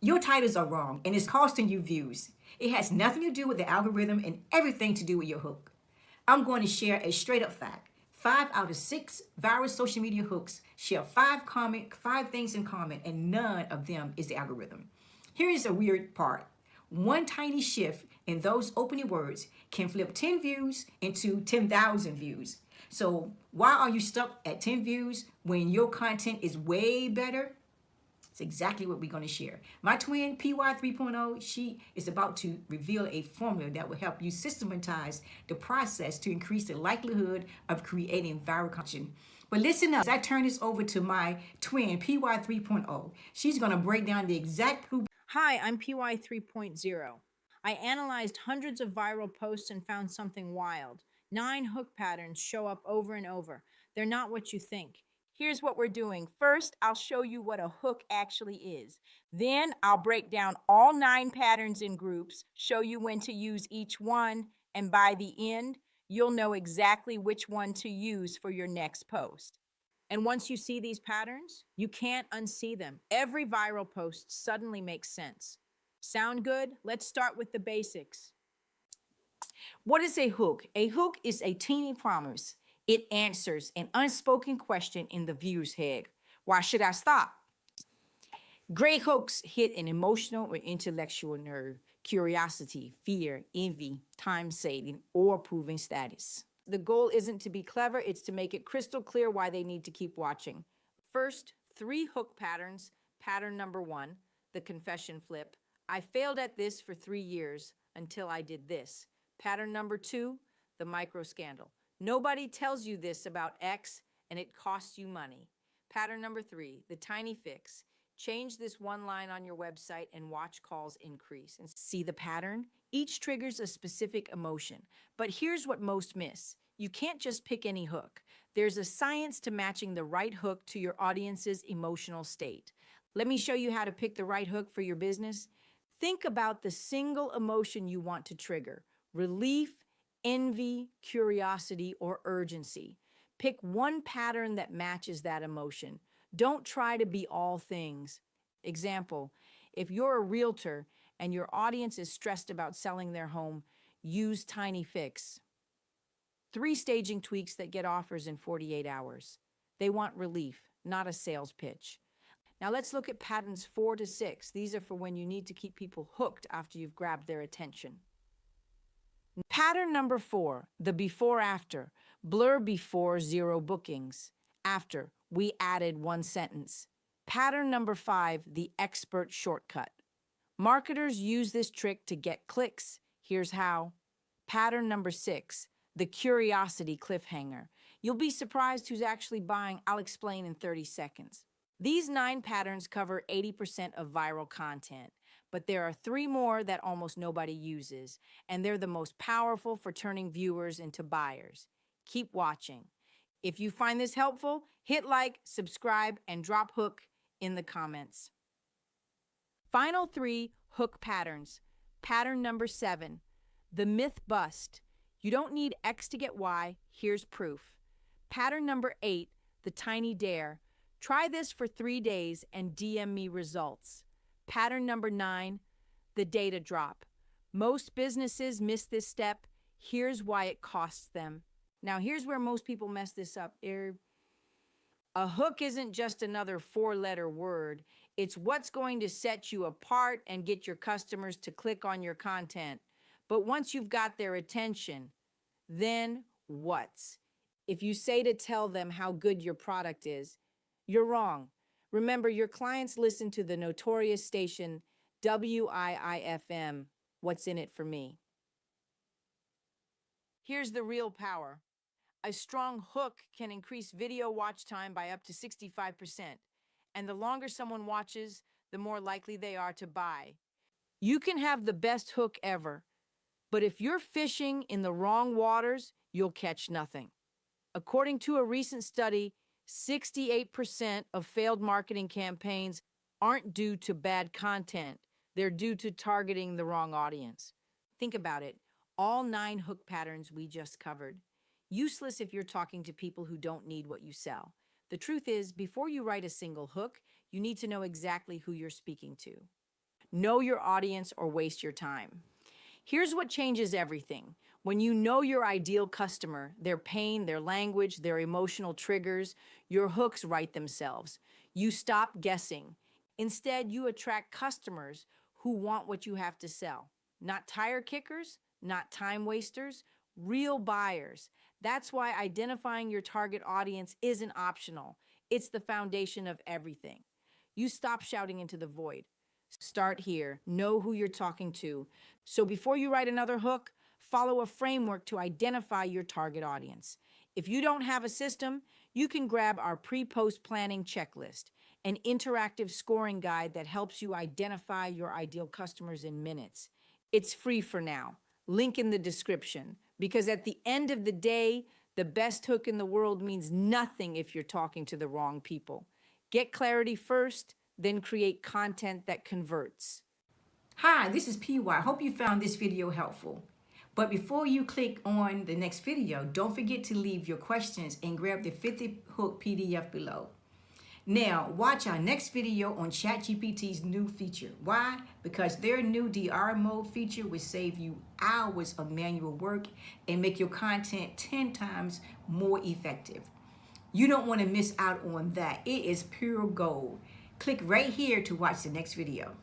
Your titles are wrong and it's costing you views. It has nothing to do with the algorithm and everything to do with your hook. I'm going to share a straight up fact. 5 out of 6 viral social media hooks share five things in common, and none of them is the algorithm. Here is a weird part. One tiny shift in those opening words can flip 10 views into 10,000 views. So why are you stuck at 10 views when your content is way better? It's exactly what we're going to share. My twin, PY 3.0, she is about to reveal a formula that will help you systematize the process to increase the likelihood of creating viral content. But listen up, as I turn this over to my twin, PY 3.0, she's going to break down the exact blueprint. Hi, I'm PY 3.0. I analyzed hundreds of viral posts and found something wild. 9 hook patterns show up over and over. They're not what you think. Here's what we're doing. First, I'll show you what a hook actually is. Then, I'll break down all 9 patterns in groups, show you when to use each one, and by the end, you'll know exactly which one to use for your next post. And once you see these patterns, you can't unsee them. Every viral post suddenly makes sense. Sound good? Let's start with the basics. What is a hook? A hook is a teeny promise. It answers an unspoken question in the viewer's head. Why should I stop? Great hooks hit an emotional or intellectual nerve, curiosity, fear, envy, time saving, or proving status. The goal isn't to be clever, it's to make it crystal clear why they need to keep watching. First, 3 hook patterns. Pattern number 1, the confession flip. I failed at this for 3 years until I did this. Pattern number 2, the micro scandal. Nobody tells you this about X and it costs you money. Pattern number 3, the tiny fix. Change this one line on your website and watch calls increase. And see the pattern? Each triggers a specific emotion. But here's what most miss. You can't just pick any hook. There's a science to matching the right hook to your audience's emotional state. Let me show you how to pick the right hook for your business. Think about the single emotion you want to trigger: relief, envy, curiosity, or urgency. Pick one pattern that matches that emotion. Don't try to be all things. Example, if you're a realtor and your audience is stressed about selling their home, use Tiny Fix. 3 staging tweaks that get offers in 48 hours. They want relief, not a sales pitch. Now let's look at patterns 4 to 6. These are for when you need to keep people hooked after you've grabbed their attention. Pattern number 4, the before after. Blur before, 0 bookings. After, we added 1 sentence. Pattern number 5, the expert shortcut. Marketers use this trick to get clicks. Here's how. Pattern number 6, the curiosity cliffhanger. You'll be surprised who's actually buying. I'll explain in 30 seconds. These 9 patterns cover 80% of viral content, but there are 3 more that almost nobody uses, and they're the most powerful for turning viewers into buyers. Keep watching. If you find this helpful, hit like, subscribe, and drop hook in the comments. Final 3 hook patterns. Pattern number 7, the myth bust. You don't need X to get Y. Here's proof. Pattern number 8, the tiny dare. Try this for 3 days and DM me results. Pattern number 9, the data drop. Most businesses miss this step. Here's why it costs them. Now, here's where most people mess this up. A hook isn't just another 4-letter word. It's what's going to set you apart and get your customers to click on your content. But once you've got their attention, then what's? If you say to tell them how good your product is, you're wrong. Remember, your clients listen to the notorious station WIIFM, What's in It for Me. Here's the real power. A strong hook can increase video watch time by up to 65%. And the longer someone watches, the more likely they are to buy. You can have the best hook ever, but if you're fishing in the wrong waters, you'll catch nothing. According to a recent study, 68% of failed marketing campaigns aren't due to bad content. They're due to targeting the wrong audience. Think about it. All 9 hook patterns we just covered. Useless if you're talking to people who don't need what you sell. The truth is, before you write a single hook, you need to know exactly who you're speaking to. Know your audience or waste your time. Here's what changes everything. When you know your ideal customer, their pain, their language, their emotional triggers, your hooks write themselves. You stop guessing. Instead, you attract customers who want what you have to sell. Not tire kickers, not time wasters, real buyers. That's why identifying your target audience isn't optional. It's the foundation of everything. You stop shouting into the void. Start here. Know who you're talking to. So before you write another hook, follow a framework to identify your target audience. If you don't have a system, you can grab our pre-post planning checklist, an interactive scoring guide that helps you identify your ideal customers in minutes. It's free for now. Link in the description. Because at the end of the day, the best hook in the world means nothing if you're talking to the wrong people. Get clarity first, then create content that converts. Hi, this is PY. Hope you found this video helpful. But before you click on the next video, don't forget to leave your questions and grab the 50 hook PDF below. Now, watch our next video on ChatGPT's new feature. Why? Because their new DR mode feature will save you hours of manual work and make your content 10 times more effective. You don't want to miss out on that. It is pure gold. Click right here to watch the next video.